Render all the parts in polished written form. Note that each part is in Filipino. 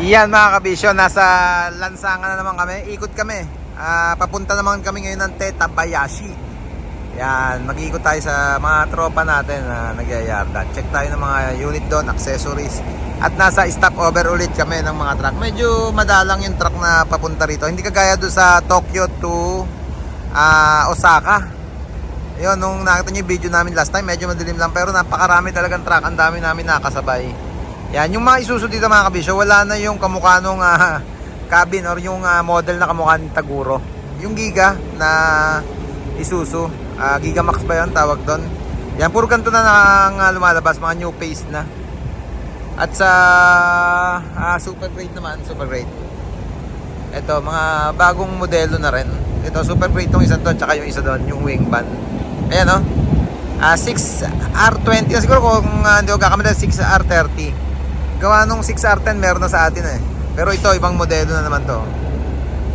Yan mga kabisyo, nasa lansangan na naman kami. Ikot kami. Papunta naman kami ngayon ng Tetabayashi. Yan, mag-iikot tayo sa mga tropa natin na nagyayarda. Check tayo ng mga unit doon, accessories. At nasa stopover ulit kami ng mga truck. Medyo madalang yung truck na papunta rito. Hindi kagaya doon sa Tokyo to Osaka. Yun, nung nakita nyo yung video namin last time, medyo madilim lang. Pero napakarami talagang truck. Ang dami namin nakasabay. Yan, yung mga Isuzu dito mga kabisyo, wala na yung kamukha nung cabin or yung model na kamukha ng Taguro. Yung Giga na Isuzu, Giga Max ba yun tawag doon? Yan, puro ganito na nang lumalabas, mga new face na. At sa super great naman, super great. Ito, mga bagong modelo na rin. Ito, super great tong isa doon, tsaka yung isa doon, yung wing van. Ayan o, 6R20, siguro kung hindi ko kakamali, 6R30. Gawa nung 6R10 meron na sa atin eh. Pero ito ibang modelo na naman to.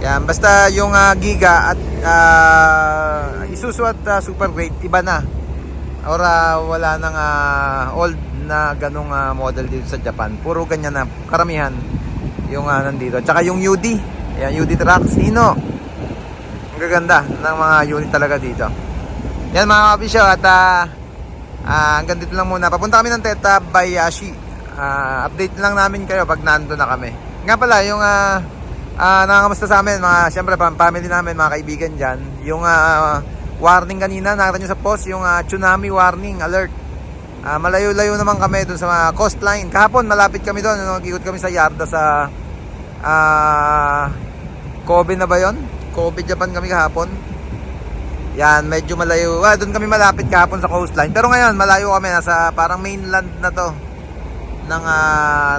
Yan, basta yung Giga at Isuzu at super great iba na. Or wala nang old na ganong model dito sa Japan. Puro ganyan na karamihan yung nandito. Tsaka yung UD. Yan, UD trucks, Hino. Ang gaganda ng mga unit talaga dito. Yan mga kabisyo, at hanggang dito lang muna. Papunta kami ng Tetabayashi. Update lang namin kayo pag nando na kami. Nga pala, yung nakakamusta sa amin, mga, syempre family namin, mga kaibigan dyan. Yung warning kanina, nakita nyo sa post, yung tsunami warning alert. Malayo-layo naman kami dun sa coastline. Kahapon, malapit kami doon. Nag-ikot kami sa yarda sa Kobe na ba yun? Kobe, Japan kami kahapon. Yan, medyo malayo. Doon kami malapit kahapon sa coastline. Pero ngayon, malayo kami. Nasa parang mainland na to ng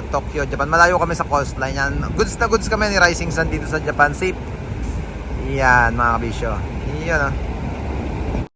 Tokyo, Japan. Malayo kami sa coastline. Yan, goods na goods kami ni Rising Sun dito sa Japan. Safe. Yan mga kabisyo. Yan